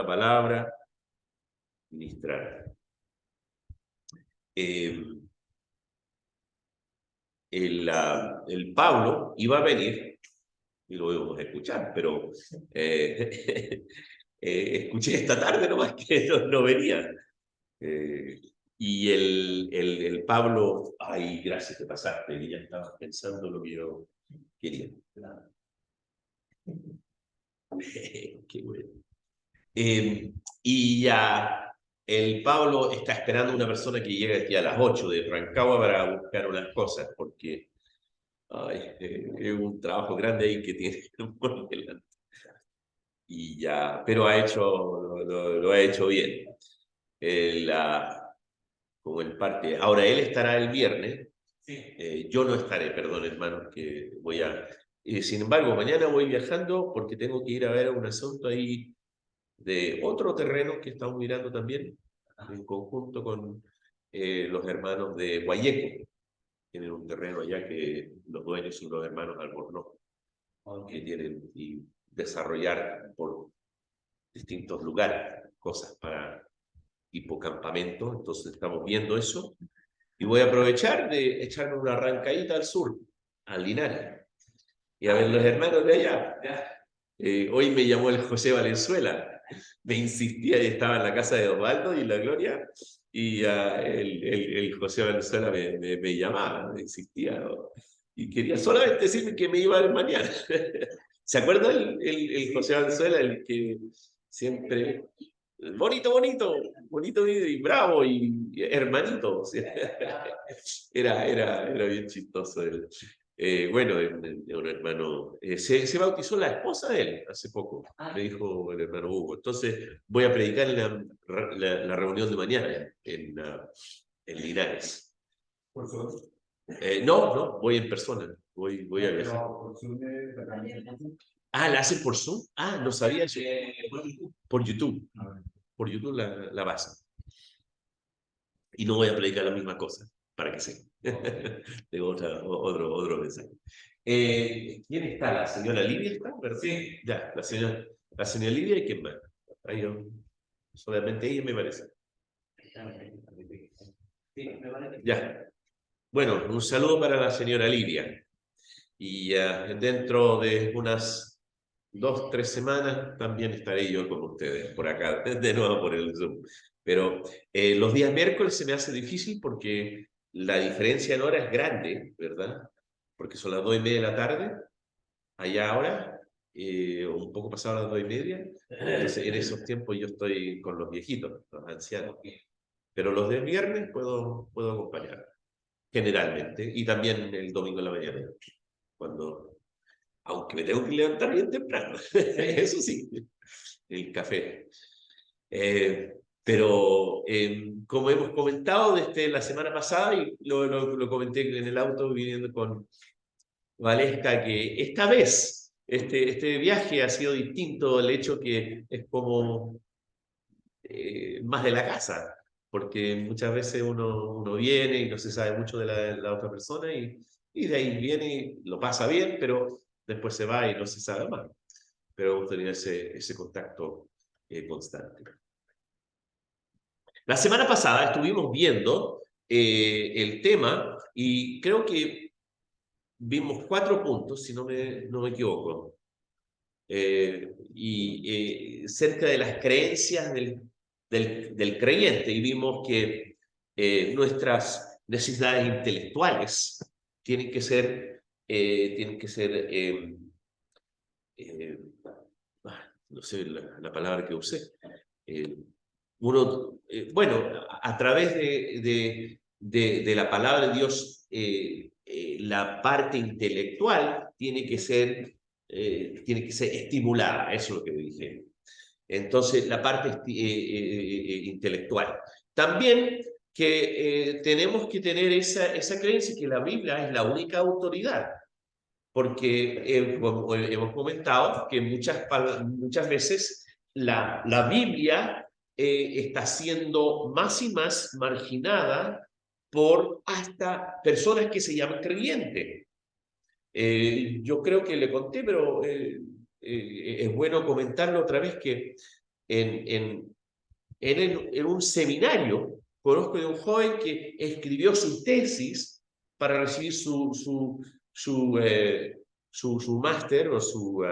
la palabra, ministrar. El Pablo iba a venir, y lo íbamos a escuchar, pero escuché esta tarde nomás que no venía. Y el Pablo, ay, gracias, te pasaste, que ya estabas pensando lo que yo quería. Qué bueno. Y ya el Pablo está esperando una persona que llega aquí a las 8 de Rancagua para buscar unas cosas, porque ay, es un trabajo grande ahí que tiene por delante. Y ya, pero lo ha hecho bien. Como el parte. Ahora, él estará el viernes. Yo no estaré, perdón, hermanos, que voy a... sin embargo, mañana voy viajando porque tengo que ir a ver un asunto ahí de otro terreno que estamos mirando también, en conjunto con los hermanos de Guayeco. Tienen un terreno allá que los dueños son los hermanos Albornoz, que tienen y desarrollar por distintos lugares cosas para hipocampamento. Entonces estamos viendo eso. Y voy a aprovechar de echarme una arrancadita al sur, al Linares, y a ver los hermanos de allá. Hoy me llamó el José Valenzuela, me insistía, y estaba en la casa de Osvaldo y la Gloria, y el José Valenzuela me llamaba, me insistía, ¿no? Y quería solamente decirme que me iba a ver mañana. ¿Se acuerda el José Valenzuela, el que siempre... Bonito, bonito, bonito y bravo y hermanito. Era bien chistoso él. Bueno, un hermano, se bautizó la esposa de él hace poco, me dijo el hermano Hugo. Entonces voy a predicar en la reunión de mañana en Linares. ¿Por favor? No, voy en persona, voy a viajar. Ah, ¿la hacen por Zoom? Ah, no sabía eso. Por YouTube. Por YouTube la pasan. Y no voy a predicar la misma cosa, para que sepan. Tengo otro mensaje. ¿Quién está? ¿La señora Lidia está? Sí. Ya, la señora Lidia y quién más. Ahí solamente ella me parece. Ya. Bueno, un saludo para la señora Lidia. Y dentro de unas 2, 3 semanas también estaré yo con ustedes por acá, de nuevo por el Zoom. Pero los días miércoles se me hace difícil porque la diferencia en hora es grande, ¿verdad? Porque son las 2:30 de la tarde, allá ahora, un poco pasado las 2:30. Entonces en esos tiempos yo estoy con los viejitos, los ancianos. Pero los días viernes puedo acompañar, generalmente, y también el domingo en la mañana, cuando aunque me tengo que levantar bien temprano, eso sí, el café. Pero como hemos comentado desde la semana pasada, y lo comenté en el auto viniendo con Valesca, que esta vez este viaje ha sido distinto, el hecho que es como más de la casa, porque muchas veces uno viene y no se sabe mucho de la otra persona y de ahí viene y lo pasa bien, pero después se va y no se sabe más. Pero hemos tenido ese contacto constante. La semana pasada estuvimos viendo el tema y creo que vimos 4 puntos, si no me equivoco, cerca de las creencias del creyente, y vimos que nuestras necesidades intelectuales tienen que ser no sé la palabra que usé. Bueno, a través de la palabra de Dios, la parte intelectual tiene que ser estimulada, eso es lo que dije. Entonces, la parte intelectual. También que tenemos que tener esa creencia que la Biblia es la única autoridad, porque hemos comentado que muchas veces la Biblia está siendo más y más marginada por hasta personas que se llaman creyentes. Yo creo que le conté, pero es bueno comentarlo otra vez, que en un seminario, conozco de un joven que escribió su tesis para recibir su máster o su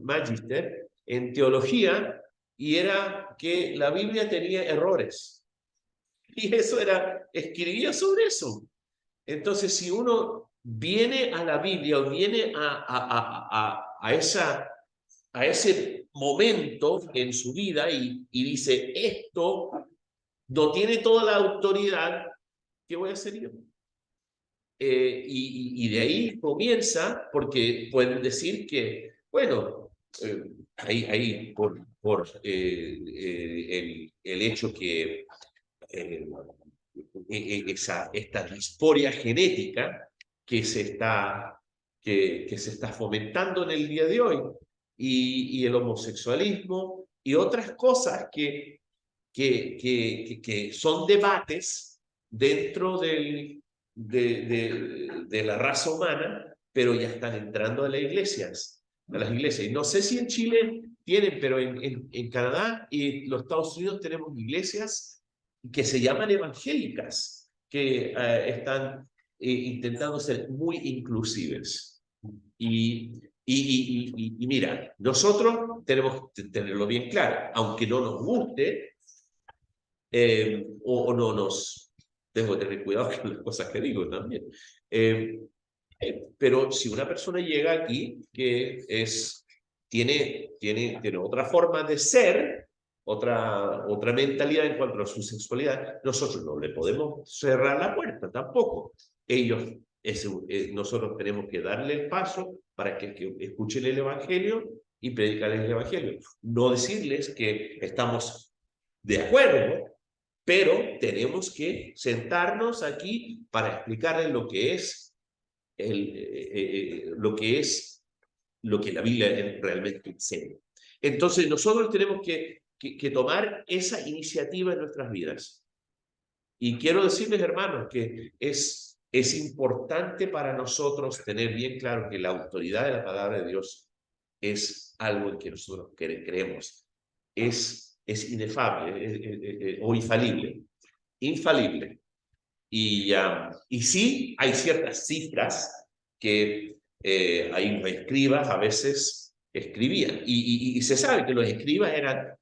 magíster en teología, y era que la Biblia tenía errores. Y eso escribía sobre eso. Entonces, si uno viene a la Biblia o viene a ese momento en su vida y dice, esto no tiene toda la autoridad, ¿qué voy a hacer yo? Y de ahí comienza, porque pueden decir que, bueno, ahí por el hecho que esta disforia genética que se está fomentando en el día de hoy, y el homosexualismo y otras cosas que son debates dentro de la raza humana, pero ya están entrando a las iglesias. Y no sé si en Chile tienen, pero en Canadá y los Estados Unidos tenemos iglesias que se llaman evangélicas, que están intentando ser muy inclusivas. Y mira, nosotros tenemos que tenerlo bien claro, aunque no nos guste, o no nos... Tengo que tener cuidado con las cosas que digo también. Pero si una persona llega aquí que tiene otra forma de ser, otra mentalidad en cuanto a su sexualidad, nosotros no le podemos cerrar la puerta tampoco. Nosotros tenemos que darle el paso para que escuchen el Evangelio y predicarles el Evangelio. No decirles que estamos de acuerdo, pero tenemos que sentarnos aquí para explicarles lo que es lo que la Biblia realmente enseña. Entonces nosotros tenemos que tomar esa iniciativa en nuestras vidas. Y quiero decirles, hermanos, que es importante para nosotros tener bien claro que la autoridad de la palabra de Dios es algo en que nosotros creemos. Es inefable o infalible. Infalible. Y sí, hay ciertas cifras que hay escribas a veces escribían. Y se sabe que los escribas eran,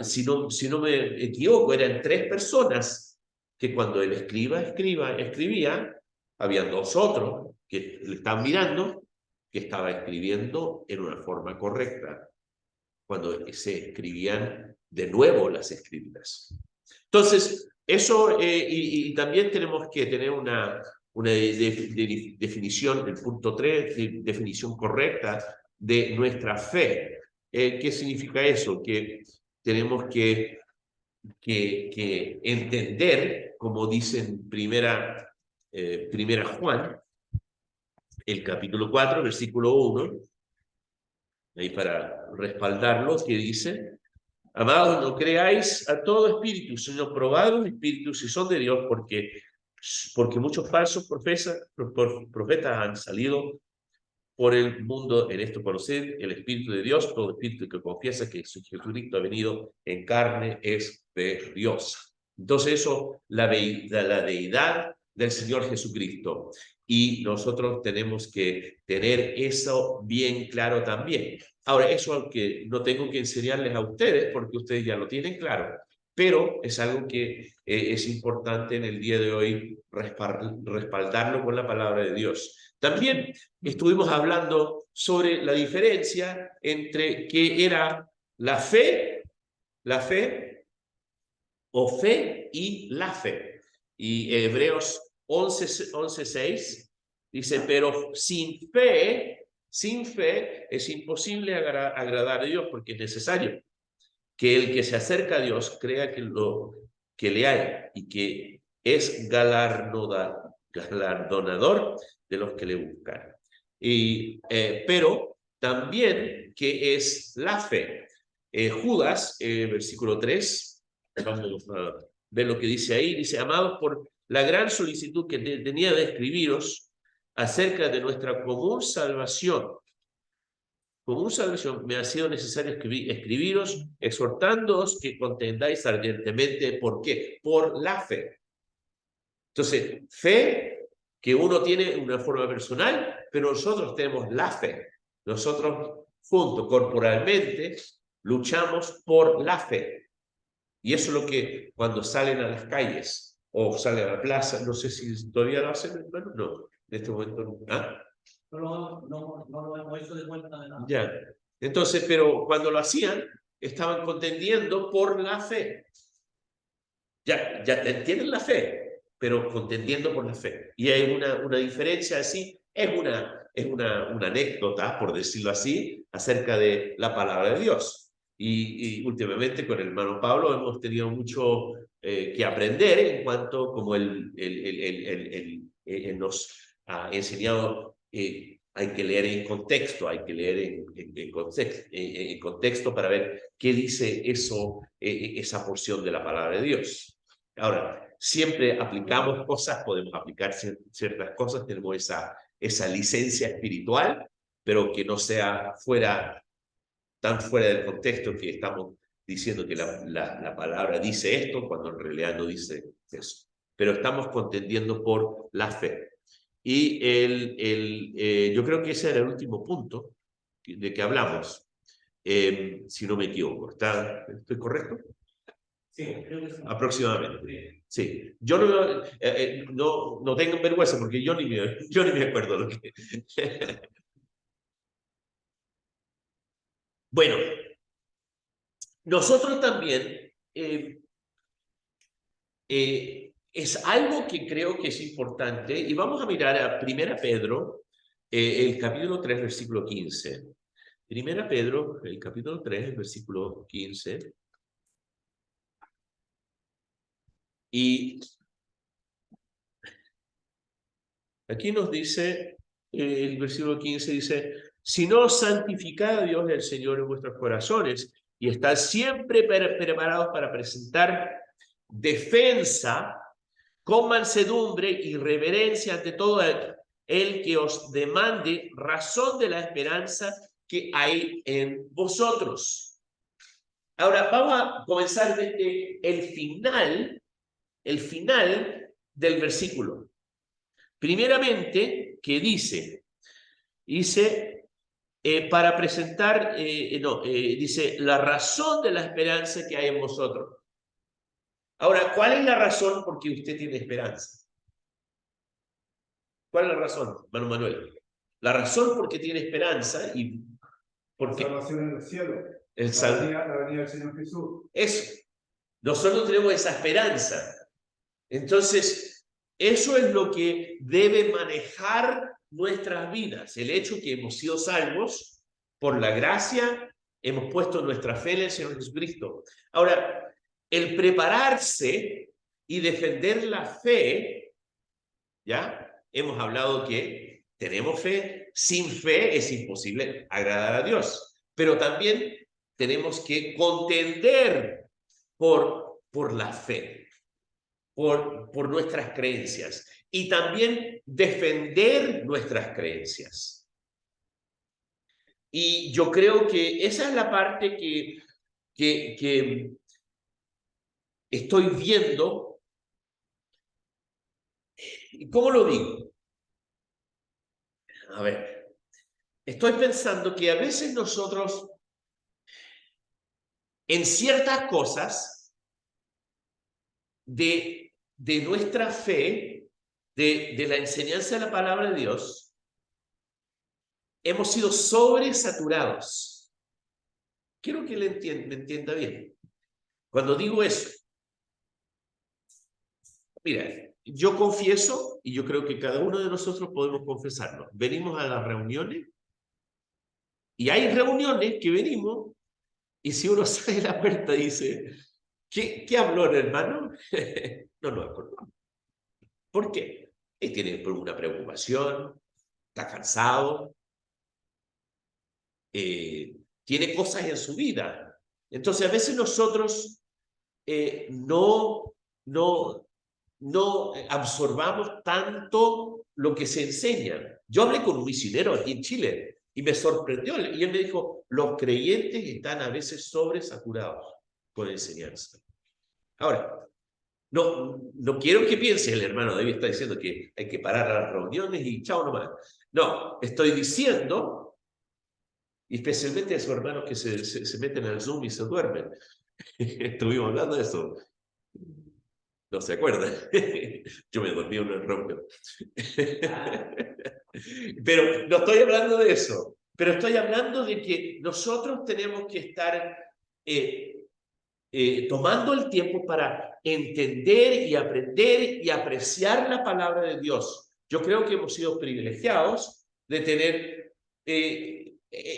si no me equivoco, eran 3 personas que cuando el escriba escribía, habían 2 otros que le estaban mirando, que estaba escribiendo en una forma correcta, cuando se escribían de nuevo las escrituras. Entonces, eso, y también tenemos que tener una definición, el punto 3, definición correcta de nuestra fe. ¿Qué significa eso? Que tenemos que entender, como dice en primera Juan, el capítulo 4, versículo 1, ahí para respaldarlo, que dice: amados, no creáis a todo espíritu, sino probad los espíritus si son de Dios, porque muchos falsos profetas han salido por el mundo. En esto conoced el Espíritu de Dios. Todo espíritu que confiesa que Jesucristo ha venido en carne es de Dios. Entonces eso, la deidad del Señor Jesucristo. Y nosotros tenemos que tener eso bien claro también. Ahora, eso aunque no tengo que enseñarles a ustedes, porque ustedes ya lo tienen claro, pero es algo que es importante en el día de hoy respaldarlo con la palabra de Dios. También estuvimos hablando sobre la diferencia entre qué era la fe o fe y la fe. Y Hebreos 11:6 dice: pero sin fe es imposible agradar a Dios, porque es necesario que el que se acerca a Dios crea que le hay y que es galardonador de los que le buscan. Pero también, ¿qué es la fe? Judas, versículo 3, vamos a ver lo que dice ahí. Dice: amados, por la gran solicitud que tenía de escribiros acerca de nuestra común salvación, como un salvación, me ha sido necesario escribiros, exhortándoos que contendáis ardientemente. ¿Por qué? Por la fe. Entonces, fe que uno tiene en una forma personal, pero nosotros tenemos la fe. Nosotros, juntos, corporalmente, luchamos por la fe. Y eso es lo que cuando salen a las calles o salen a la plaza, no sé si todavía lo hacen, hermano, no, en este momento no. ¿Ah? No lo hemos hecho de vuelta de nada. Ya. Entonces, pero cuando lo hacían, estaban contendiendo por la fe. Ya tienen la fe, pero contendiendo por la fe. Y hay una diferencia así, es una anécdota, por decirlo así, acerca de la palabra de Dios. Y últimamente con el hermano Pablo hemos tenido mucho que aprender en cuanto como él nos ha enseñado, hay que leer en contexto, hay que leer en contexto para ver qué dice eso, esa porción de la palabra de Dios. Ahora, siempre aplicamos cosas, podemos aplicar ciertas cosas, tenemos esa licencia espiritual, pero que no sea tan fuera del contexto que estamos diciendo que la palabra dice esto cuando en realidad no dice eso. Pero estamos contendiendo por la fe. Y yo creo que ese era el último punto de que hablamos, si no me equivoco. ¿Estoy correcto? Sí, creo que sí. Aproximadamente. Sí. Yo no tengo vergüenza porque yo ni me acuerdo lo que... Bueno, nosotros también es algo que creo que es importante y vamos a mirar a 1 Pedro, el capítulo 3, versículo 15. 1 Pedro, el capítulo 3, el versículo 15. Y aquí nos dice, el versículo 15 dice, sino santificad a Dios el Señor en vuestros corazones y estad siempre preparados para presentar defensa con mansedumbre y reverencia ante todo el que os demande razón de la esperanza que hay en vosotros. Ahora vamos a comenzar desde el final del versículo. Primeramente, que dice para presentar, dice, la razón de la esperanza que hay en vosotros. Ahora, ¿cuál es la razón por que usted tiene esperanza? ¿Cuál es la razón, hermano Manuel? La razón por que tiene esperanza y porque... Salvación en el cielo. La venida del Señor Jesús. Eso. Nosotros tenemos esa esperanza. Entonces, eso es lo que debe manejar nuestras vidas. El hecho que hemos sido salvos por la gracia, hemos puesto nuestra fe en el Señor Jesucristo. Ahora, el prepararse y defender la fe, ¿ya? Hemos hablado que tenemos fe, sin fe es imposible agradar a Dios, pero también tenemos que contender por la fe, por nuestras creencias y también defender nuestras creencias. Y yo creo que esa es la parte que estoy viendo. ¿Y cómo lo digo? A ver, estoy pensando que a veces nosotros en ciertas cosas de nuestra fe, de la enseñanza de la palabra de Dios, hemos sido sobresaturados. Quiero que me entienda bien. Cuando digo eso, mira, yo confieso, y yo creo que cada uno de nosotros podemos confesarlo, venimos a las reuniones, y hay reuniones que venimos, y si uno sale de la puerta y dice, ¿qué habló el hermano? No nos acordamos. ¿Por qué? Él tiene una preocupación, está cansado, tiene cosas en su vida. Entonces, a veces nosotros no absorbamos tanto lo que se enseña. Yo hablé con un misionero aquí en Chile Y me sorprendió. Y él me dijo, los creyentes están a veces sobresaturados con enseñanza. Ahora, no quiero que piense el hermano David está diciendo que hay que parar las reuniones y chao nomás. No, estoy diciendo, y especialmente a esos hermanos que se meten al Zoom y se duermen. Estuvimos hablando de eso. No se acuerdan. Yo me dormí en una reunión. Pero no estoy hablando de eso. Pero estoy hablando de que nosotros tenemos que estar tomando el tiempo para entender y aprender y apreciar la palabra de Dios. Yo creo que hemos sido privilegiados de tener,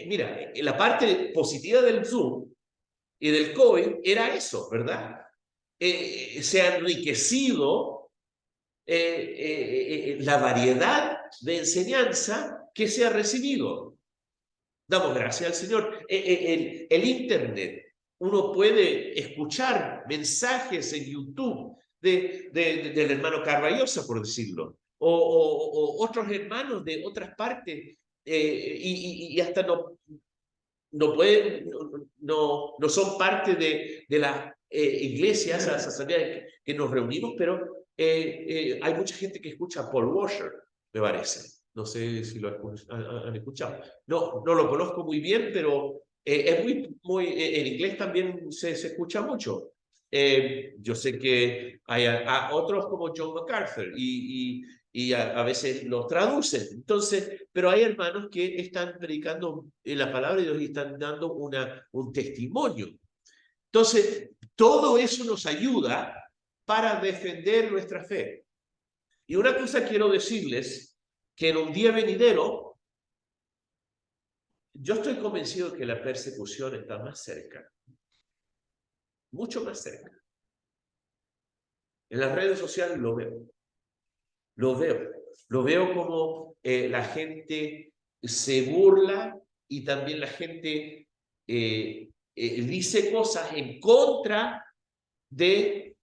mira, la parte positiva del Zoom y del COVID era eso, ¿verdad? Se ha enriquecido la variedad de enseñanza que se ha recibido. Damos gracias al Señor. El Internet, uno puede escuchar mensajes en YouTube del hermano Carballosa, por decirlo, o otros hermanos de otras partes, y hasta no son parte de las iglesias, las asambleas que nos reunimos, pero hay mucha gente que escucha a Paul Washer, me parece. No sé si lo han escuchado. No lo conozco muy bien, pero es en inglés también se escucha mucho. Yo sé que hay otros como John MacArthur y a veces los traducen. Entonces, pero hay hermanos que están predicando la palabra de Dios y están dando un testimonio. Entonces, todo eso nos ayuda para defender nuestra fe. Y una cosa quiero decirles, que en un día venidero, yo estoy convencido que la persecución está más cerca, mucho más cerca. En las redes sociales lo veo como la gente se burla y también la gente dice cosas en contra de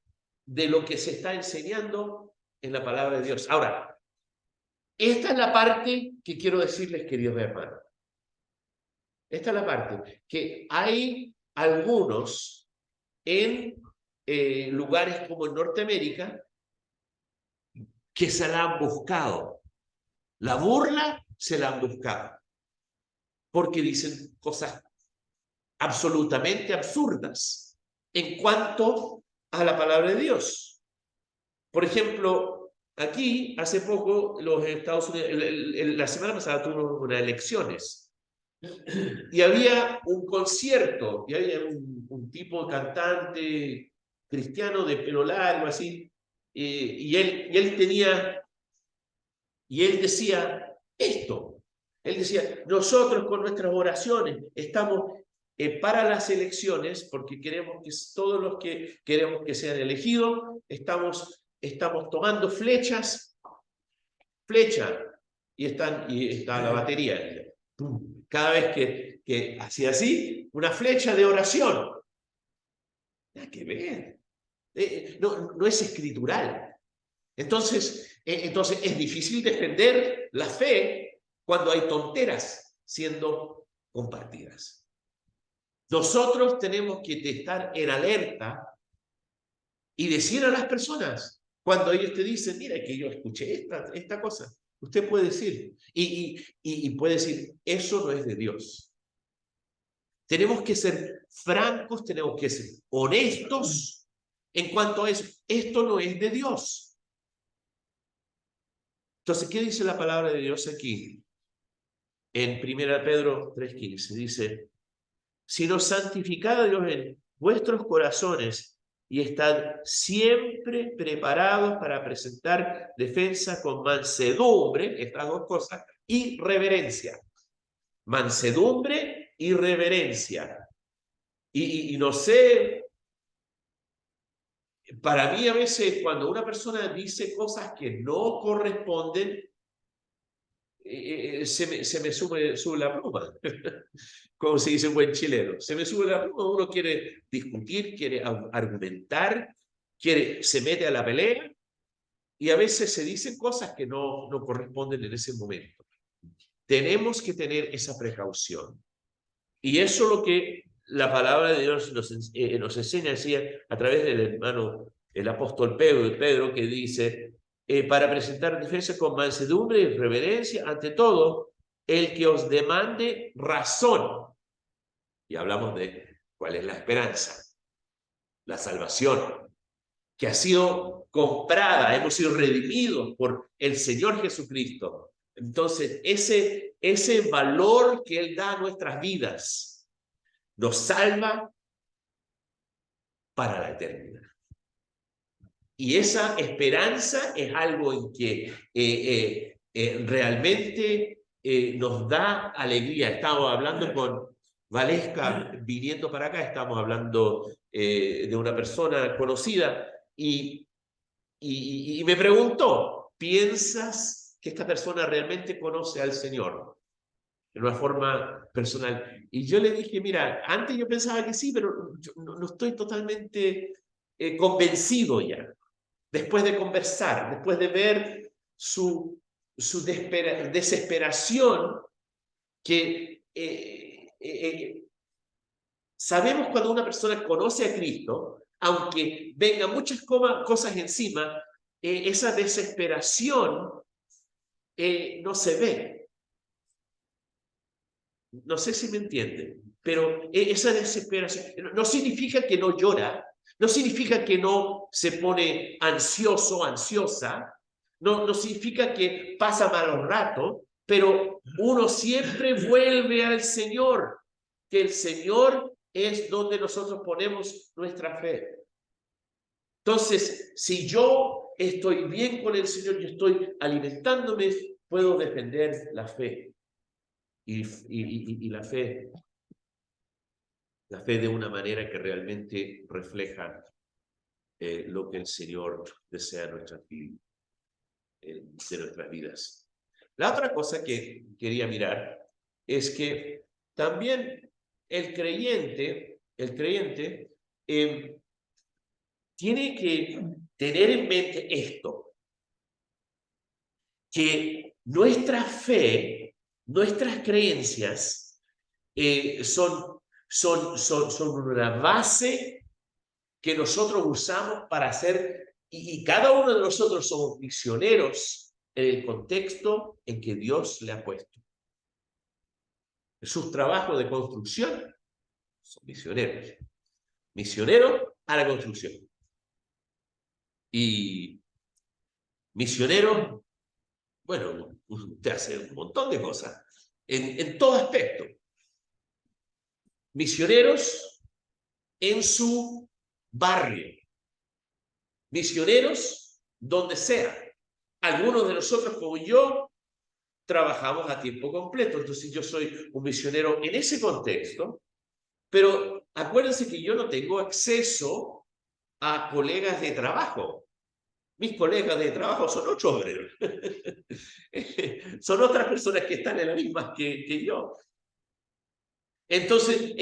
lo que se está enseñando en la palabra de Dios. Ahora, esta es la parte que quiero decirles, queridos hermanos. Esta es la parte, que hay algunos en lugares como en Norteamérica que se la han buscado. La burla se la han buscado. Porque dicen cosas absolutamente absurdas en cuanto a la palabra de Dios. Por ejemplo, aquí hace poco los Estados Unidos, la semana pasada tuvimos unas elecciones y había un concierto y había un tipo cantante cristiano de pelo largo así y él decía esto. Él decía, nosotros con nuestras oraciones estamos para las elecciones, porque queremos que todos los que queremos que sean elegidos, estamos tomando flecha, y está la batería. Cada vez que hacía así, una flecha de oración. Nada que ver. No es escritural. Entonces es difícil defender la fe cuando hay tonteras siendo compartidas. Nosotros tenemos que estar en alerta y decir a las personas, cuando ellos te dicen, mira que yo escuché esta cosa, usted puede decir, y puede decir, eso no es de Dios. Tenemos que ser francos, tenemos que ser honestos en cuanto a eso. Esto no es de Dios. Entonces, ¿qué dice la palabra de Dios aquí? En 1 Pedro 3:15 dice, sino santificad a Dios en vuestros corazones y estad siempre preparados para presentar defensa con mansedumbre, estas dos cosas, y reverencia. Mansedumbre y reverencia. Y no sé, para mí a veces cuando una persona dice cosas que no corresponden, se me sube la pluma, como se dice en buen chileno. Se me sube la pluma, uno quiere discutir, quiere argumentar, se mete a la pelea y a veces se dicen cosas que no corresponden en ese momento. tenemos que tener esa precaución. Y eso es lo que la palabra de Dios nos enseña a través del hermano, el apóstol Pedro, que dice, para presentar defensa con mansedumbre y reverencia, ante todo, el que os demande razón. Y hablamos de cuál es la esperanza, la salvación, que ha sido comprada, hemos sido redimidos por el Señor Jesucristo. Entonces, ese valor que Él da a nuestras vidas nos salva para la eternidad. Y esa esperanza es algo en que realmente nos da alegría. Estamos hablando con Valesca, viniendo para acá, estamos hablando de una persona conocida y me preguntó, ¿piensas que esta persona realmente conoce al Señor de una forma personal? Y yo le dije, mira, antes yo pensaba que sí, pero yo no estoy totalmente convencido ya. Después de conversar, después de ver su desesperación, que sabemos cuando una persona conoce a Cristo, aunque vengan muchas cosas encima, esa desesperación no se ve. No sé si me entienden, pero esa desesperación no significa que no llora, no significa que no se pone ansioso, ansiosa, no significa que pasa malos ratos, pero uno siempre vuelve al Señor, que el Señor es donde nosotros ponemos nuestra fe. Entonces, si yo estoy bien con el Señor, yo estoy alimentándome, puedo defender la fe. Y la fe de una manera que realmente refleja lo que el Señor desea de nuestras vidas. La otra cosa que quería mirar es que también el creyente tiene que tener en mente esto, que nuestra fe, nuestras creencias son una base que nosotros usamos para hacer, y cada uno de nosotros somos misioneros en el contexto en que Dios le ha puesto. Sus trabajos de construcción son misioneros. Misioneros a la construcción. Y misioneros, bueno, usted hace un montón de cosas, en todo aspecto. Misioneros en su barrio. Misioneros donde sea. Algunos de nosotros, como yo, trabajamos a tiempo completo. Entonces yo soy un misionero en ese contexto, pero acuérdense que yo no tengo acceso a colegas de trabajo. Mis colegas de trabajo son 8 obreros. Son otras personas que están en la misma que yo. Entonces,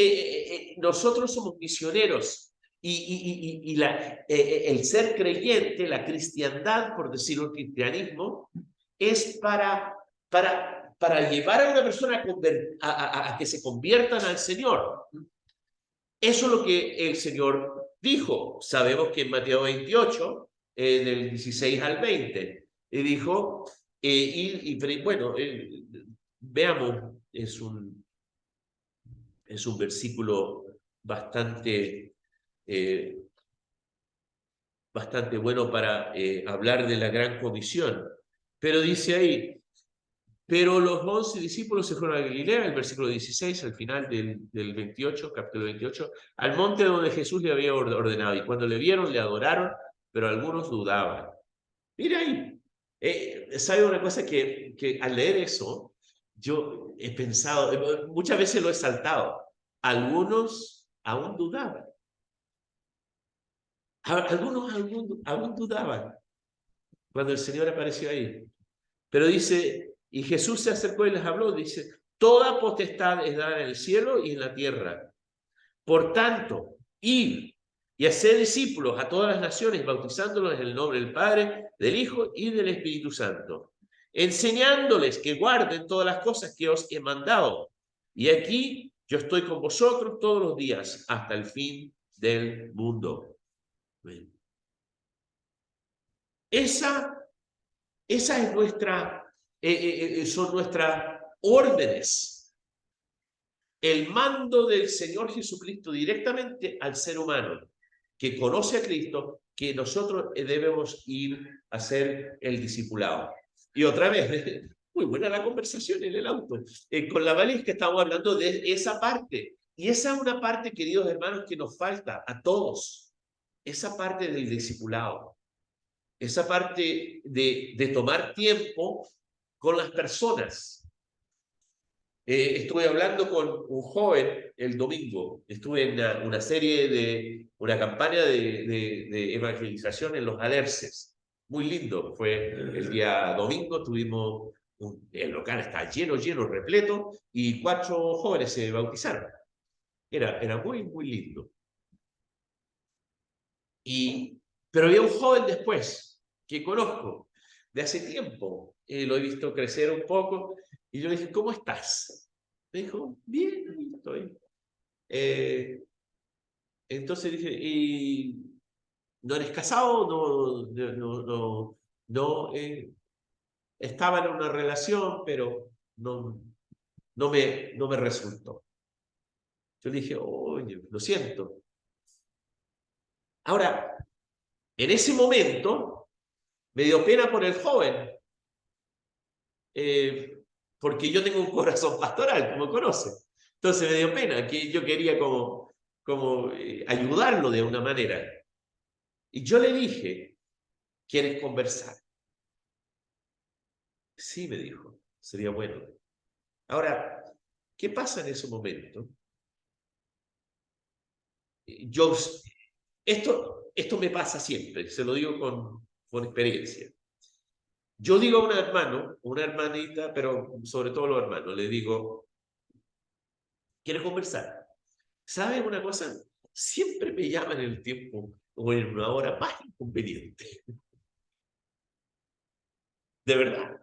nosotros somos misioneros y el ser creyente, la cristiandad, por decirlo, el cristianismo, es para llevar a una persona a que se conviertan al Señor. Eso es lo que el Señor dijo. Sabemos que en Mateo 28, del 16 al 20, dijo, bueno, veamos, es un versículo bastante bueno para hablar de la gran comisión. Pero dice ahí, pero los 11 discípulos se fueron a Galilea, el versículo 16, al final del 28, capítulo 28, al monte donde Jesús le había ordenado. Y cuando le vieron, le adoraron, pero algunos dudaban. Mira ahí, ¿sabe una cosa que al leer eso, yo he pensado, muchas veces lo he saltado, algunos aún dudaban. Algunos aún dudaban cuando el Señor apareció ahí. Pero dice, y Jesús se acercó y les habló, dice, toda potestad es dada en el cielo y en la tierra. Por tanto, id y haced discípulos a todas las naciones, bautizándolos en el nombre del Padre, del Hijo y del Espíritu Santo, enseñándoles que guarden todas las cosas que os he mandado. Y aquí yo estoy con vosotros todos los días hasta el fin del mundo. Esa es nuestra, son nuestras órdenes. El mando del Señor Jesucristo directamente al ser humano que conoce a Cristo, que nosotros debemos ir a hacer el discipulado. Y otra vez, muy buena la conversación en el auto. Con la Valis que estamos hablando de esa parte. Y esa es una parte, queridos hermanos, que nos falta a todos. Esa parte del discipulado. Esa parte de tomar tiempo con las personas. Estuve hablando con un joven el domingo. Estuve en una serie una campaña de evangelización en los Alerces. Muy lindo. Fue el día domingo, tuvimos el local está lleno, repleto, y 4 jóvenes se bautizaron. Era muy, muy lindo. Pero había un joven después, que conozco, de hace tiempo. Lo he visto crecer un poco, y yo le dije, ¿cómo estás? Me dijo, bien, ahí estoy. Entonces dije, ¿y no eres casado? No, estaba en una relación, pero no me resultó. Yo le dije, oye, lo siento. Ahora, en ese momento, me dio pena por el joven, porque yo tengo un corazón pastoral, como conoce. Entonces me dio pena, que yo quería como ayudarlo de una manera. Y yo le dije, ¿quieres conversar? Sí, me dijo, sería bueno. Ahora, ¿qué pasa en ese momento? Esto me pasa siempre, se lo digo con experiencia. Yo digo a un hermano, una hermanita, pero sobre todo a los hermanos, le digo, ¿quieres conversar? ¿Sabe una cosa? Siempre me llaman en el tiempo o en una hora más inconveniente. De verdad.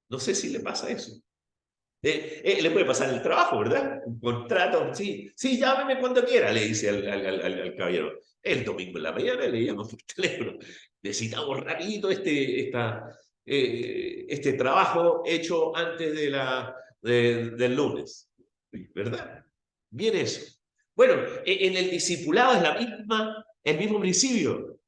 No sé si le pasa eso. Le puede pasar el trabajo, ¿verdad? Un contrato, sí, llámeme cuando quiera, le dice al caballero. El domingo en la mañana le llamo por teléfono. Necesitamos rapidito este trabajo hecho antes del lunes. ¿Verdad? Bien eso. Bueno, en el discipulado es el mismo principio.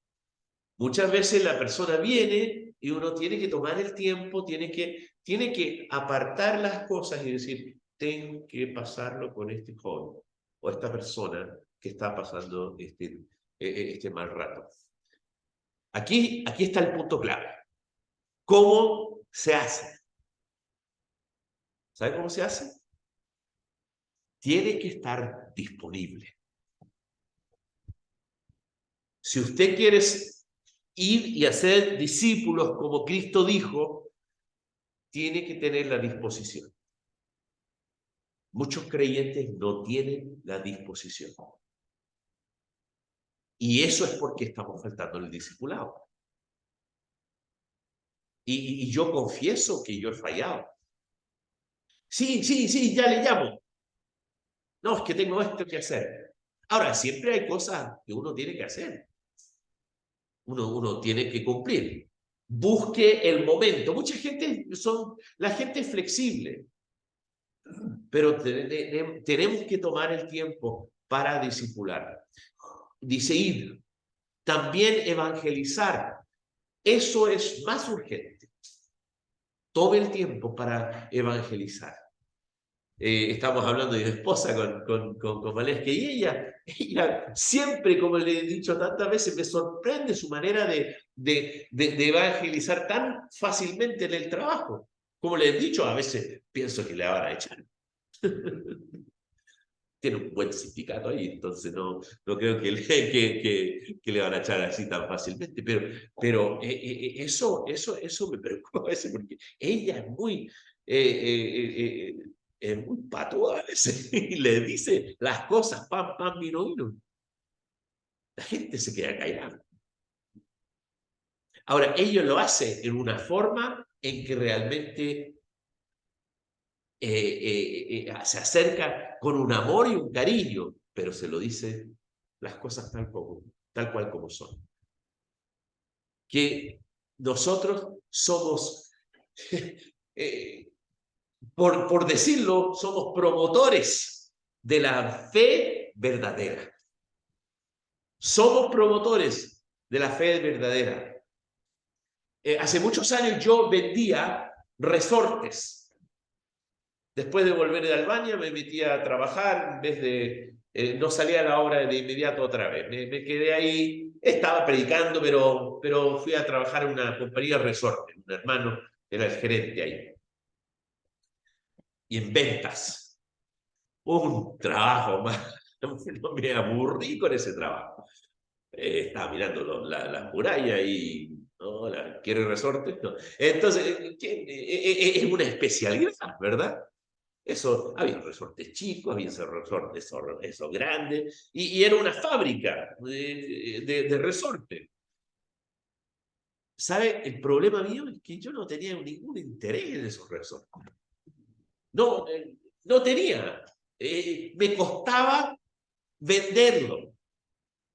Muchas veces la persona viene y uno tiene que tomar el tiempo, tiene que apartar las cosas y decir, tengo que pasarlo con este joven o esta persona que está pasando este mal rato. Aquí está el punto clave. ¿Cómo se hace? ¿Sabe cómo se hace? Tiene que estar disponible. Si usted quiere ir y hacer discípulos como Cristo dijo, tiene que tener la disposición. Muchos creyentes no tienen la disposición. Y eso es porque estamos faltando en el discipulado. Y yo confieso que yo he fallado. Sí, ya le llamo. No, es que tengo esto que hacer. Ahora, siempre hay cosas que uno tiene que hacer. Uno tiene que cumplir. Busque el momento. La gente es flexible, pero tenemos que tomar el tiempo para discipular. Dice ir. También evangelizar. Eso es más urgente. Tome el tiempo para evangelizar. Estamos hablando de mi esposa con Valesca, y ella siempre, como le he dicho tantas veces, me sorprende su manera de evangelizar tan fácilmente en el trabajo. Como le he dicho, a veces pienso que le van a echar. Tiene un buen sindicato ahí, entonces no creo que le van a echar así tan fácilmente, pero eso me preocupa a veces, porque ella es muy patuda a veces, y le dice las cosas, pam, pam, vino. La gente se queda callada. Ahora, ellos lo hacen en una forma en que realmente se acerca con un amor y un cariño, pero se lo dice las cosas tal cual como son. Que nosotros somos, por decirlo, somos promotores de la fe verdadera. Somos promotores de la fe verdadera. Hace muchos años yo vendía resortes. Después de volver de Albania me metí a trabajar, en vez de... no salía a la obra de inmediato otra vez. Me quedé ahí, estaba predicando, pero fui a trabajar en una compañía de resortes. Un hermano era el gerente ahí. Y en ventas. Un trabajo más. No me aburrí con ese trabajo. Estaba mirando la muralla y... ¿no? ¿Quiere resortes? No. Entonces, es una especialidad, ¿verdad? Eso, había resortes chicos, había resortes esos grandes, y era una fábrica de resortes. ¿Sabe? El problema mío es que yo no tenía ningún interés en esos resortes. No, no tenía. Me costaba venderlo.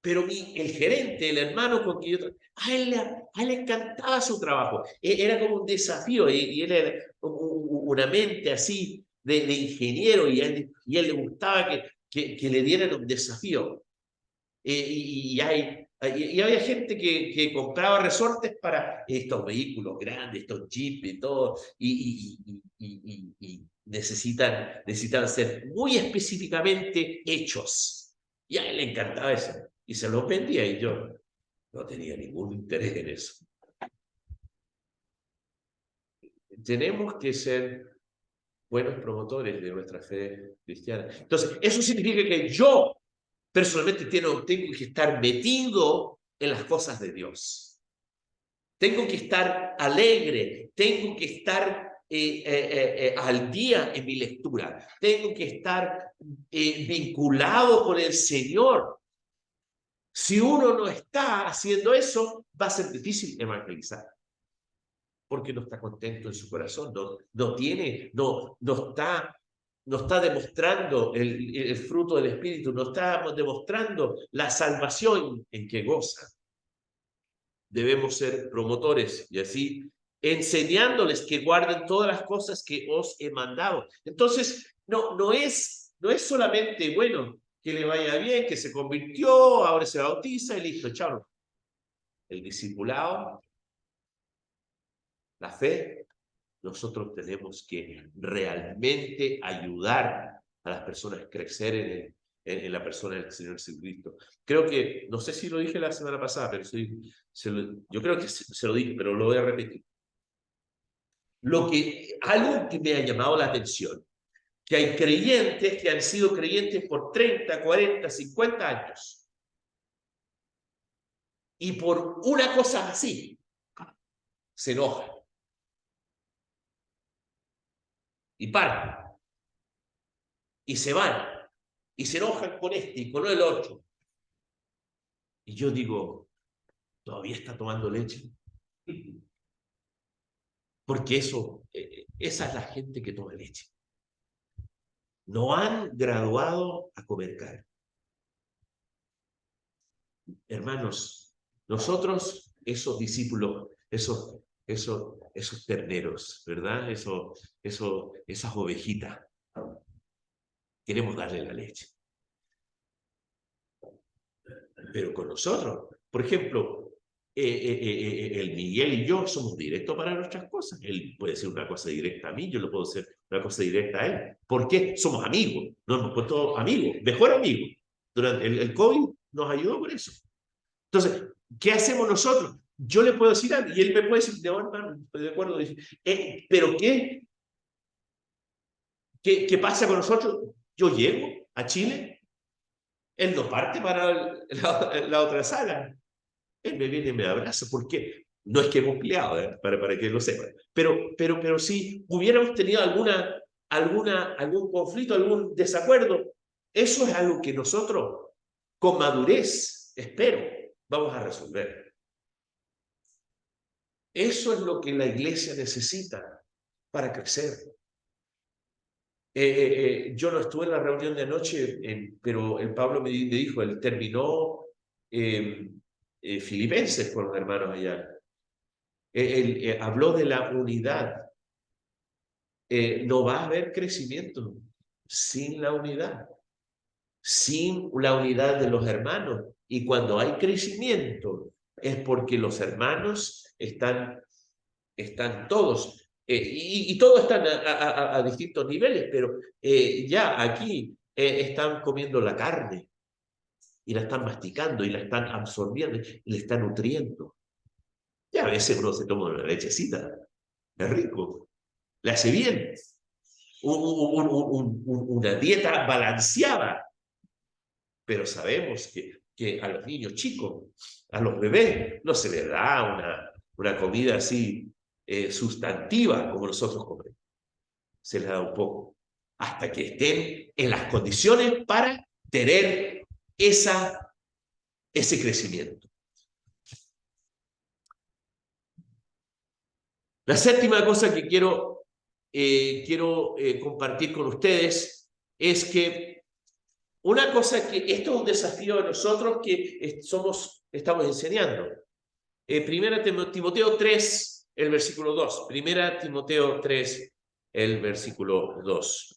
Pero el gerente, el hermano con quien yo a él le encantaba su trabajo. Era como un desafío, y él era una mente así de ingeniero, y a él le gustaba que le dieran un desafío. Y había gente que compraba resortes para estos vehículos grandes, estos jeeps y todo, y necesitan ser muy específicamente hechos. Y a él le encantaba eso. Y se los vendía, y yo no tenía ningún interés en eso. Tenemos que ser buenos promotores de nuestra fe cristiana. Entonces, eso significa que yo personalmente tengo que estar metido en las cosas de Dios. Tengo que estar alegre, tengo que estar al día en mi lectura, tengo que estar vinculado con el Señor. Si uno no está haciendo eso, va a ser difícil evangelizar, porque no está contento en su corazón, no está demostrando el fruto del Espíritu, no está demostrando la salvación en que goza. Debemos ser promotores, y así enseñándoles que guarden todas las cosas que os he mandado. Entonces, no es solamente, bueno, que le vaya bien, que se convirtió, ahora se bautiza y listo, chao. El discipulado, la fe, nosotros tenemos que realmente ayudar a las personas a crecer en la persona del Señor Jesucristo. Creo que, no sé si lo dije la semana pasada, pero yo creo que se lo dije, pero lo voy a repetir. Algo que me ha llamado la atención, que hay creyentes que han sido creyentes por 30, 40, 50 años. Y por una cosa así, se enojan. Y paran. Y se van. Y se enojan con este y con el otro. Y yo digo, ¿todavía está tomando leche? Porque esa es la gente que toma leche. No han graduado a comer carne. Hermanos, nosotros, esos discípulos, esos terneros, ¿verdad? Esas ovejitas, queremos darle la leche. Pero con nosotros, por ejemplo, el Miguel y yo somos directos para nuestras cosas. Él puede ser una cosa directa a mí, yo lo puedo hacer una cosa directa a él. ¿Por qué? Somos amigos, nos hemos puesto amigos, mejor amigos. Durante el COVID nos ayudó con eso. Entonces, ¿qué hacemos nosotros? Yo le puedo decir algo y él me puede decir, no, hermano, estoy de acuerdo. ¿Pero qué? ¿Qué pasa con nosotros? Yo llego a Chile, él no parte para la otra sala. Él me viene y me abraza. ¿Por qué? No es que hemos peleado, para que lo sepan. Pero si hubiéramos tenido algún conflicto, algún desacuerdo, eso es algo que nosotros, con madurez, espero, vamos a resolver. Eso es lo que la iglesia necesita para crecer. Yo no estuve en la reunión de anoche, pero el Pablo me dijo, él terminó Filipenses con los hermanos allá. Él habló de la unidad. No va a haber crecimiento sin la unidad, sin la unidad de los hermanos. Y cuando hay crecimiento es porque los hermanos están todos, y todos están a distintos niveles, pero ya aquí están comiendo la carne y la están masticando y la están absorbiendo y la están nutriendo. Ya a veces uno se toma una lechecita, es rico, le hace bien. Una dieta balanceada, pero sabemos que a los niños chicos, a los bebés, no se les da una comida así sustantiva como nosotros comemos. Se les da un poco, hasta que estén en las condiciones para tener ese crecimiento. La séptima cosa que quiero compartir con ustedes es que una cosa que esto es un desafío de nosotros que estamos enseñando. Primera Timoteo 3, el versículo 2. Primera Timoteo 3, el versículo 2.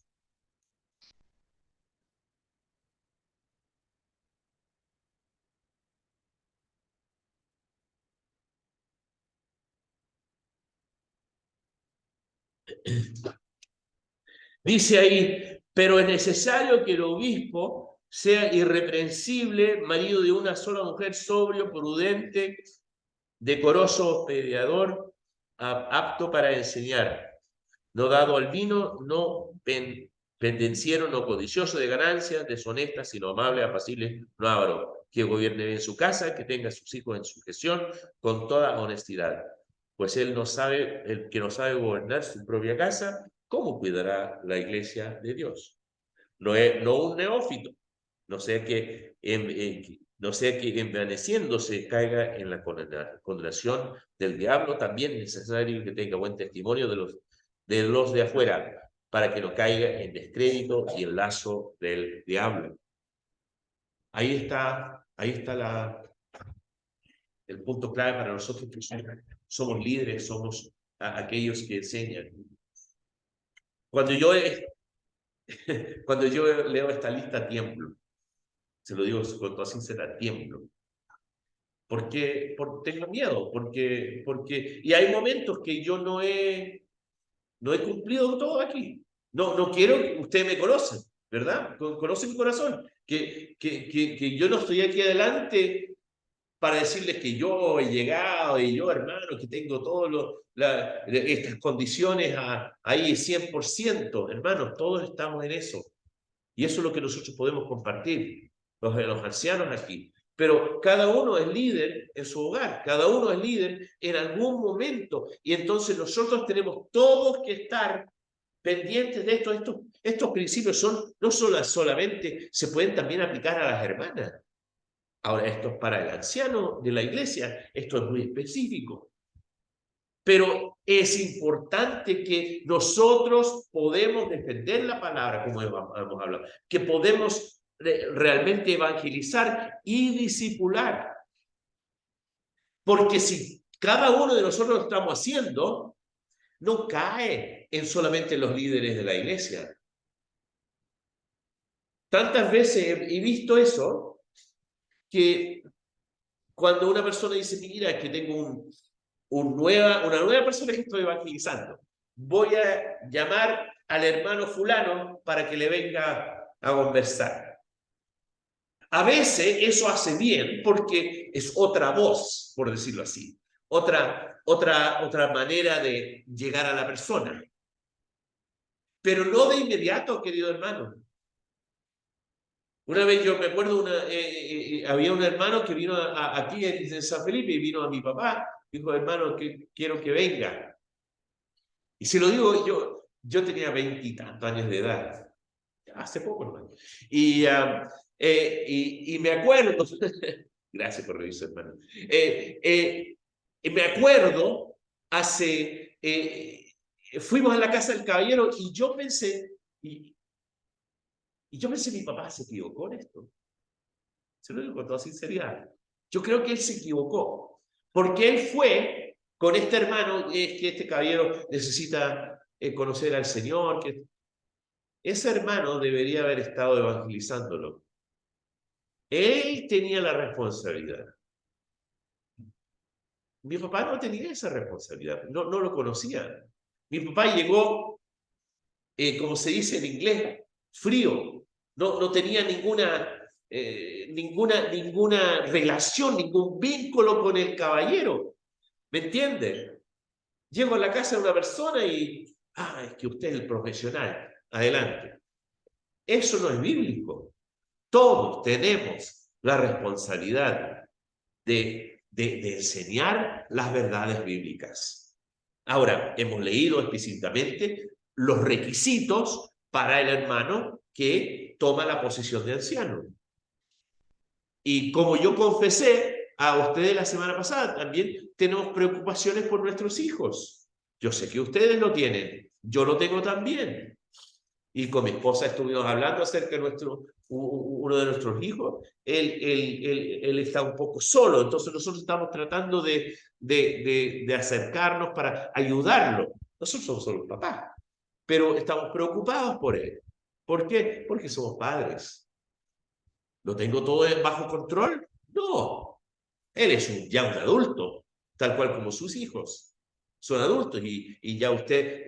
Dice ahí, pero es necesario que el obispo sea irreprensible, marido de una sola mujer, sobrio, prudente, decoroso, hospedador, apto para enseñar, no dado al vino, no pendenciero, no codicioso de ganancias, deshonesta, sino amable, apacible, no avaro, que gobierne bien su casa, que tenga a sus hijos en sujeción, con toda honestidad. Pues el que no sabe gobernar su propia casa, ¿cómo cuidará la iglesia de Dios? No un neófito, no sea que envaneciéndose caiga en la condenación del diablo. También es necesario que tenga buen testimonio de los de afuera, para que no caiga en descrédito y en lazo del diablo. Ahí está el punto clave para nosotros que somos líderes, somos aquellos que enseñan. Cuando yo leo esta lista, tiemblo. Se lo digo con toda sinceridad, tiemblo. Porque tengo miedo, y hay momentos que yo no he cumplido todo aquí. No quiero, ustedes me conocen, ¿verdad? Conocen mi corazón, que yo no estoy aquí adelante para decirles que yo he llegado y yo, hermano, que tengo todas estas condiciones ahí 100%. Hermanos, todos estamos en eso. Y eso es lo que nosotros podemos compartir, los ancianos aquí. Pero cada uno es líder en su hogar, cada uno es líder en algún momento. Y entonces nosotros tenemos todos que estar pendientes de esto. Estos principios no solamente se pueden también aplicar a las hermanas. Ahora, esto es para el anciano de la iglesia, esto es muy específico. Pero es importante que nosotros podemos defender la palabra, como hemos hablado, que podemos realmente evangelizar y discipular. Porque si cada uno de nosotros lo estamos haciendo, no cae en solamente los líderes de la iglesia. Tantas veces he visto eso, que cuando una persona dice, mira, que tengo una nueva persona que estoy evangelizando, voy a llamar al hermano fulano para que le venga a conversar. A veces eso hace bien porque es otra voz, por decirlo así, otra manera de llegar a la persona. Pero no de inmediato, querido hermano. Una vez yo me acuerdo, había un hermano que vino aquí en San Felipe y vino a mi papá, dijo, hermano, que quiero que venga. Y se lo digo, yo tenía 20 y tantos años de edad, hace poco, hermano. Y me acuerdo, gracias por revisar, hermano. Me acuerdo fuimos a la casa del caballero y yo pensé, mi papá se equivocó en esto. Se lo digo con toda sinceridad. Yo creo que él se equivocó, porque él fue con este hermano, es que este caballero necesita conocer al Señor, que ese hermano debería haber estado evangelizándolo. Él tenía la responsabilidad. Mi papá no tenía esa responsabilidad, no lo conocía. Mi papá llegó, como se dice en inglés, frío. No tenía ninguna relación, ningún vínculo con el caballero. ¿Me entiende? Llego a la casa de una persona y, es que usted es el profesional. Adelante. Eso no es bíblico. Todos tenemos la responsabilidad de enseñar las verdades bíblicas. Ahora, hemos leído explícitamente los requisitos para el hermano que toma la posición de anciano. Y como yo confesé a ustedes la semana pasada, también tenemos preocupaciones por nuestros hijos. Yo sé que ustedes lo tienen, yo lo tengo también. Y con mi esposa estuvimos hablando acerca de uno de nuestros hijos. Él está un poco solo, entonces nosotros estamos tratando de acercarnos para ayudarlo. Nosotros somos solo papás, pero estamos preocupados por él. ¿Por qué? Porque somos padres. ¿Lo tengo todo bajo control? No. Él es ya un adulto, tal cual como sus hijos. Son adultos y ya usted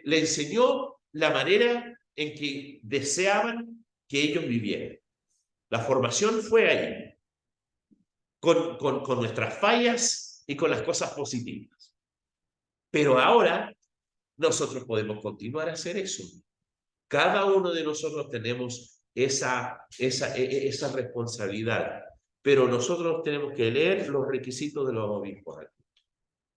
le enseñó la manera en que deseaban que ellos vivieran. La formación fue ahí, con nuestras fallas y con las cosas positivas. Pero ahora nosotros podemos continuar a hacer eso. Cada uno de nosotros tenemos esa responsabilidad, pero nosotros tenemos que leer los requisitos de los obispos